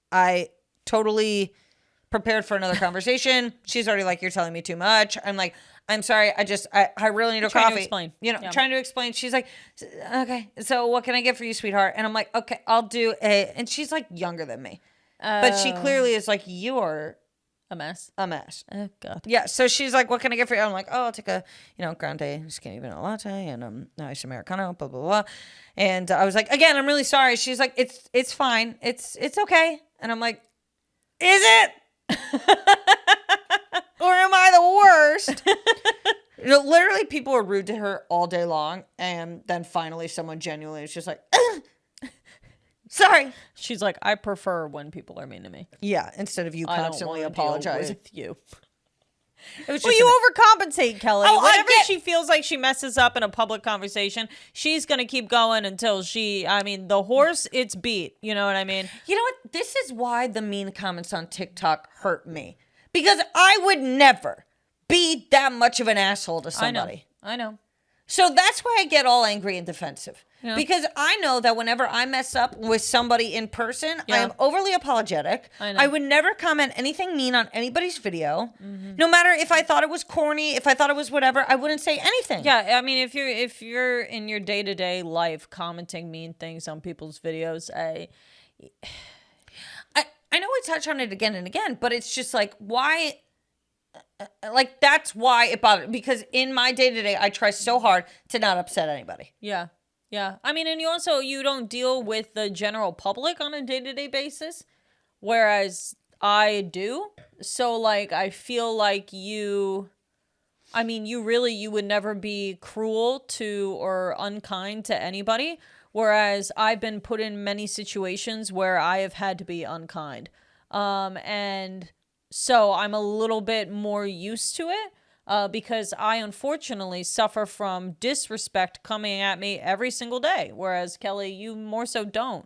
I totally prepared for another conversation." She's already like, "You're telling me too much." I'm like, "I'm sorry. I really need a coffee." To explain. Trying to explain. She's like, "Okay, so what can I get for you, sweetheart?" And I'm like, "Okay, I'll do a," and she's like younger than me. But she clearly is like, "You are a mess. Oh God. Yeah. So she's like, "What can I get for you?" I'm like, "Oh, I'll take a, grande skinny vanilla latte and nice Americano, blah, blah, blah." And I was like, "Again, I'm really sorry." She's like, It's fine. It's okay." And I'm like, "Is it?" Or am I the worst? Literally people were rude to her all day long. And then finally someone genuinely was just like, "Sorry." She's like, "I prefer when people are mean to me." Yeah. Instead of you constantly apologizing. With you. It was Well, just you overcompensate, Kelly. Oh, Whenever she feels like she messes up in a public conversation, she's going to keep going until the horse, it's beat. You know what I mean? You know what? This is why the mean comments on TikTok hurt me. Because I would never be that much of an asshole to somebody. I know. So that's why I get all angry and defensive. Yeah. Because I know that whenever I mess up with somebody in person, I am overly apologetic. I know. I would never comment anything mean on anybody's video. Mm-hmm. No matter if I thought it was corny, if I thought it was whatever, I wouldn't say anything. Yeah, I mean, if you're in your day-to-day life commenting mean things on people's videos, I know we touch on it again and again, but it's just like, why? Like, that's why it bothered me. Because in my day-to-day, I try so hard to not upset anybody. Yeah. Yeah. I mean, and you don't deal with the general public on a day-to-day basis, whereas I do. So, like, I feel like you would never be cruel to or unkind to anybody, whereas I've been put in many situations where I have had to be unkind. And so I'm a little bit more used to it. Because I unfortunately suffer from disrespect coming at me every single day, whereas Kelly, you more so don't.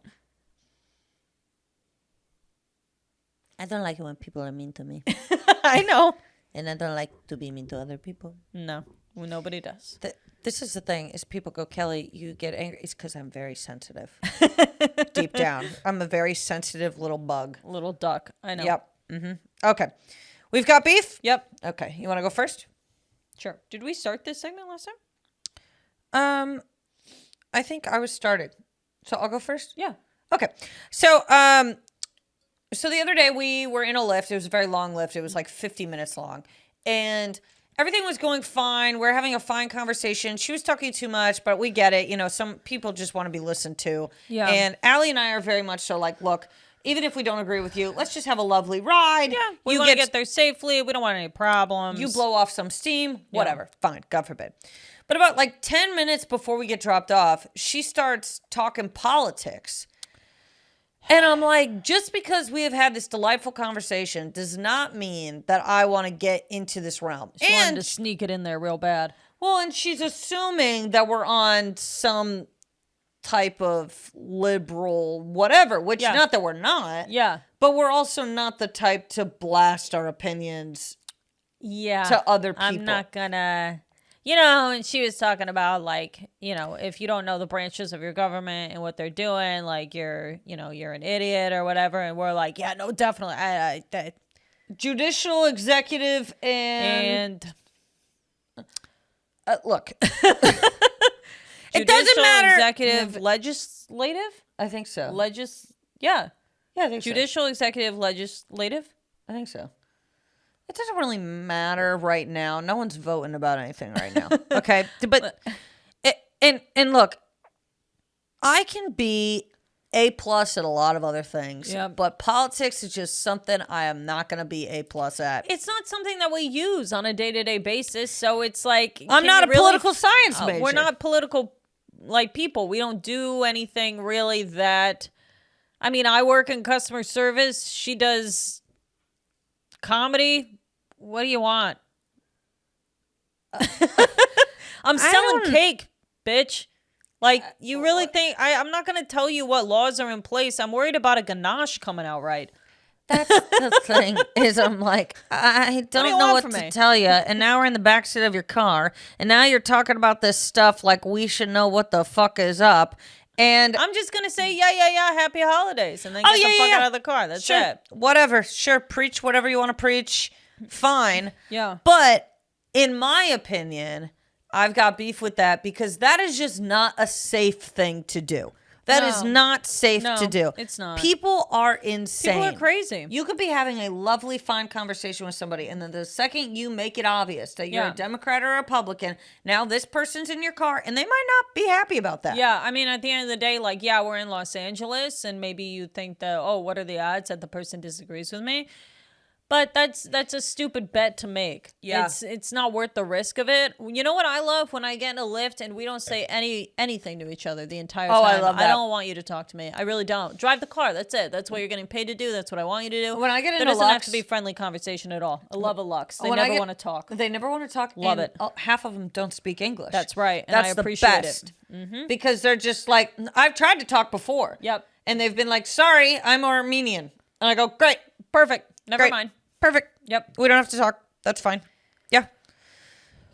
I don't like it when people are mean to me. I know. And I don't like to be mean to other people. No, nobody does. This is the thing, is people go, "Kelly, you get angry." It's because I'm very sensitive. Deep down. I'm a very sensitive little bug. Little duck. I know. Yep. Mm-hmm. Okay. We've got beef? Yep. Okay. You want to go first? Sure. Did we start this segment last time? I think I was started. So I'll go first? Yeah. Okay. So the other day we were in a lift. It was a very long lift. It was like 50 minutes long. And everything was going fine. We're having a fine conversation. She was talking too much, but we get it. Some people just want to be listened to. Yeah. And Allie and I are very much so like, look, even if we don't agree with you, let's just have a lovely ride. Yeah, we want to get there safely. We don't want any problems. You blow off some steam, whatever. Yeah. Fine, God forbid. But about like 10 minutes before we get dropped off, she starts talking politics. And I'm like, just because we have had this delightful conversation does not mean that I want to get into this realm. She wanted to sneak it in there real bad. Well, and she's assuming that we're on some type of liberal whatever, which not that we're not. Yeah. But we're also not the type to blast our opinions to other people. I'm not gonna, and she was talking about like, if you don't know the branches of your government and what they're doing, like you're an idiot or whatever. And we're like, yeah, no, definitely. Judicial, executive, and look. It doesn't matter. Executive, legislative? I think so. Yeah, I think Judicial, executive, legislative? I think so. It doesn't really matter right now. No one's voting about anything right now. Okay? But, and look, I can be A+ at a lot of other things. Yep. But politics is just something I am not going to be A+ at. It's not something that we use on a day-to-day basis. So it's like... I'm not a political science major. We're not political... people. We don't do anything really that... I mean, I work in customer service. She does comedy. What do you want? I'm selling cake, bitch. Like, you really think... I'm not going to tell you what laws are in place. I'm worried about a ganache coming out right. That's the thing, is I'm like, I don't know what to tell you. And now we're in the backseat of your car. And now you're talking about this stuff like we should know what the fuck is up. And I'm just going to say, yeah, happy holidays. And then get the fuck out of the car. That's it. Whatever. Sure, preach whatever you want to preach. Fine. Yeah. But in my opinion, I've got beef with that because that is just not a safe thing to do. That is not safe to do. It's not. People are insane. People are crazy. You could be having a lovely, fine conversation with somebody, and then the second you make it obvious that you're a Democrat or a Republican, now this person's in your car, and they might not be happy about that. Yeah, I mean, at the end of the day, like, yeah, we're in Los Angeles, and maybe you think that, oh, what are the odds that the person disagrees with me? But that's a stupid bet to make. Yeah. It's not worth the risk of it. You know what I love? When I get in a lift and we don't say anything to each other the entire time. Oh, I love that. I don't want you to talk to me. I really don't. Drive the car. That's it. That's what you're getting paid to do. That's what I want you to do. When I get into There doesn't have Lux, to be friendly conversation at all. I love a Lux. They when never want to talk. They never want to talk. Love it. Half of them don't speak English. That's right. And That's I the appreciate best. it. Mm-hmm. Because they're just like, I've tried to talk before. Yep. And they've been like, sorry, I'm Armenian. And I go, great. Perfect. Never Great. mind. Perfect. Yep. We don't have to talk. That's fine. Yeah.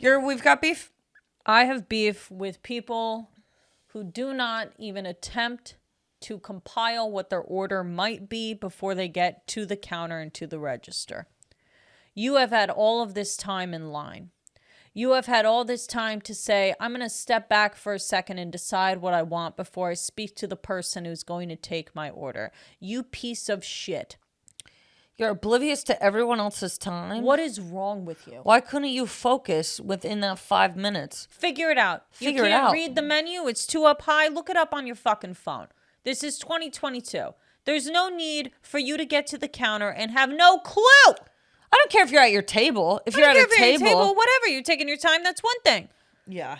We've got beef? I have beef with people who do not even attempt to compile what their order might be before they get to the counter and to the register. You have had all of this time in line. You have had all this time to say, I'm going to step back for a second and decide what I want before I speak to the person who's going to take my order. You piece of shit. You're oblivious to everyone else's time. What is wrong with you? Why couldn't you focus within that 5 minutes? Figure it out. You can't read the menu. It's too up high. Look it up on your fucking phone. This is 2022. There's no need for you to get to the counter and have no clue. I don't care if you're at your table. If you're at a table, whatever. You're taking your time. That's one thing. Yeah.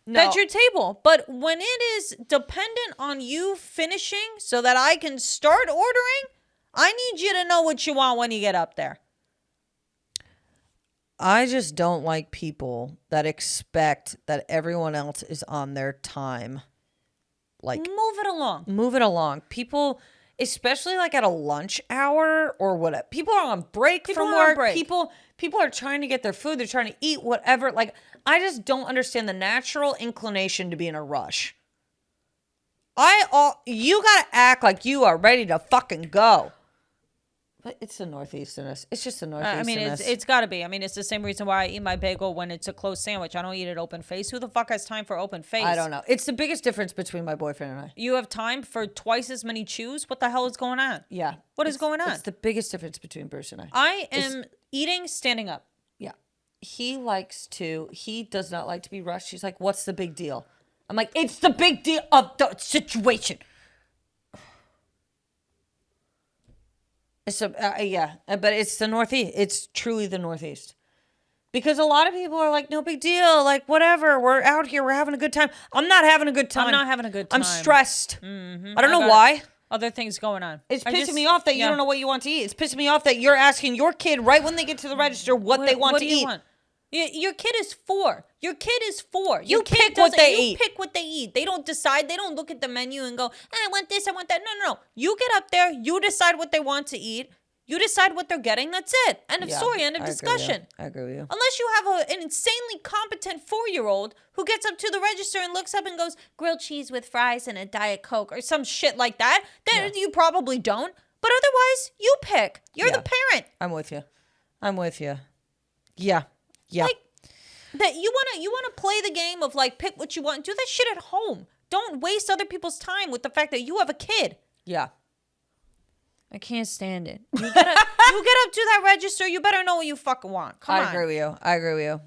No. That's your table. But when it is dependent on you finishing so that I can start ordering, I need you to know what you want when you get up there. I just don't like people that expect that everyone else is on their time. Like, move it along. Move it along. People, especially like at a lunch hour or whatever. People are on break from work. People are trying to get their food. They're trying to eat whatever. Like, I just don't understand the natural inclination to be in a rush. You gotta act like you are ready to fucking go. But it's the Northeast in us. It's just the Northeast I mean, in us. it's got to be. I mean, it's the same reason why I eat my bagel when it's a closed sandwich. I don't eat it open face. Who the fuck has time for open face? I don't know. It's the biggest difference between my boyfriend and I. You have time for twice as many chews? What the hell is going on? Yeah. What is going on? It's the biggest difference between Bruce and I. I am eating standing up. Yeah. He does not like to be rushed. He's like, what's the big deal? I'm like, it's the big deal of the situation. But it's the Northeast. It's truly the Northeast. Because a lot of people are like, no big deal. Like, whatever. We're out here. We're having a good time. I'm not having a good time. I'm not having a good time. I'm stressed. Mm-hmm. I don't know why. Other things going on. It's pissing me off that you don't know what you want to eat. It's pissing me off that you're asking your kid right when they get to the register what they want to eat. Your kid is 4. Your kid is 4. You pick what they eat. You pick what they eat. They don't decide. They don't look at the menu and go, I want this, I want that. No. You get up there. You decide what they want to eat. You decide what they're getting. That's it. End of story. End of discussion. I agree with you. Unless you have an insanely competent 4-year-old who gets up to the register and looks up and goes, grilled cheese with fries and a Diet Coke or some shit like that, then you probably don't. But otherwise, you pick. You're the parent. I'm with you. Yeah. Like that you wanna play the game of like pick what you want. Do that shit at home. Don't waste other people's time with the fact that you have a kid. Yeah. I can't stand it. You get up to that register, you better know what you fucking want. Come on. I agree with you.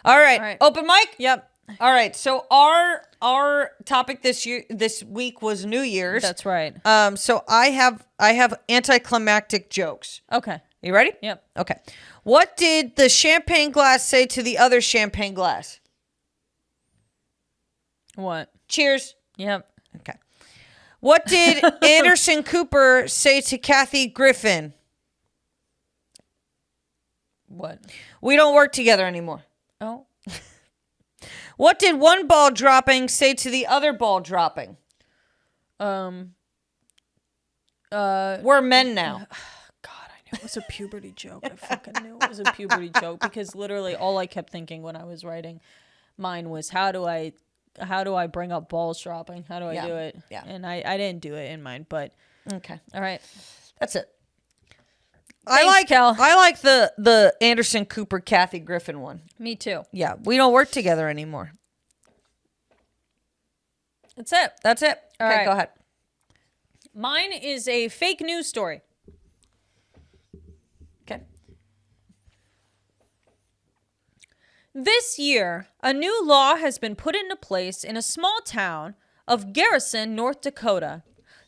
All right. Open mic? Yep. All right. So our topic this week was New Year's. That's right. So I have anticlimactic jokes. Okay. You ready? Yep. Okay. What did the champagne glass say to the other champagne glass? What? Cheers. Yep. Okay. What did Anderson Cooper say to Kathy Griffin? What? We don't work together anymore. Oh. What did one ball dropping say to the other ball dropping? We're men now. God, I knew it was a puberty joke. I fucking knew it was a puberty joke because literally all I kept thinking when I was writing mine was how do I bring up balls dropping? How do I do it? Yeah. And I didn't do it in mine, but okay. All right. That's it. Thanks, Kel. I like the Anderson Cooper Kathy Griffin one. Me too. Yeah, we don't work together anymore. That's it. All right, go ahead. Mine is a fake news story. Okay. This year, a new law has been put into place in a small town of Garrison, North Dakota.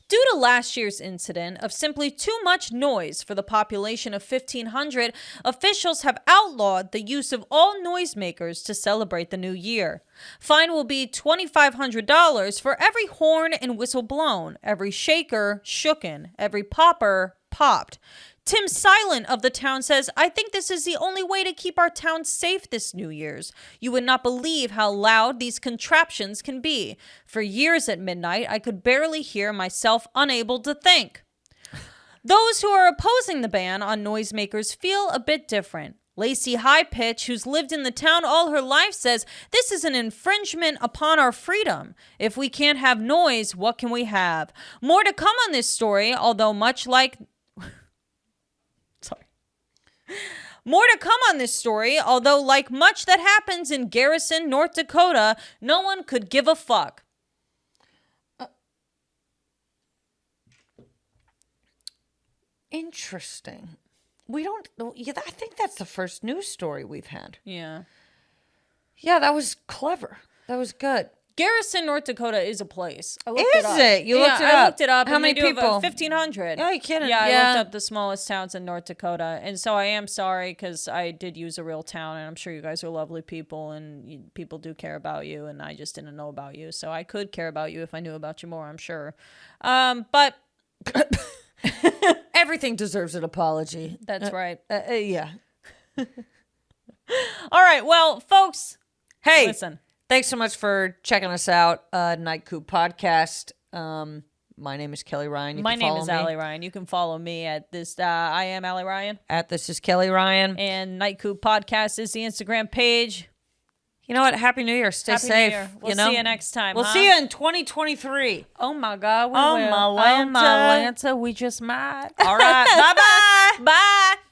Due to last year's incident of simply too much noise for the population of 1,500, officials have outlawed the use of all noisemakers to celebrate the new year. Fine will be $2,500 for every horn and whistle blown, every shaker shooken, every popper popped. Tim Silent of the town says, I think this is the only way to keep our town safe this New Year's. You would not believe how loud these contraptions can be. For years at midnight, I could barely hear myself, unable to think. Those who are opposing the ban on noisemakers feel a bit different. Lacey Highpitch, who's lived in the town all her life, says, this is an infringement upon our freedom. If we can't have noise, what can we have? More to come on this story, although much like... More to come on this story, although like much that happens in Garrison, North Dakota, no one could give a fuck. Interesting. We don't... Yeah, I think that's the first news story we've had. Yeah. Yeah, that was clever. That was good. Garrison, North Dakota is a place. I looked it up. You looked it up? I looked it up. How many people? 1,500. Oh, you kidding? Yeah, I looked up the smallest towns in North Dakota. And so I am sorry because I did use a real town. And I'm sure you guys are lovely people. And people do care about you. And I just didn't know about you. So I could care about you if I knew about you more, I'm sure. But... Everything deserves an apology. That's right. Yeah. All right. Well, folks. Hey. Listen. Thanks so much for checking us out, NIGHTCOOP podcast. My name is Kelly Ryan. My name is Allie Ryan. You can follow me at this. I am Allie Ryan. At This Is Kelly Ryan. And NIGHTCOOP podcast is the Instagram page. You know what? Happy New Year. Stay safe. New Year. We'll see you next time. We'll see you in 2023. Oh my God. We will. Oh my Lanta. We just might. All right. Bye-bye. Bye.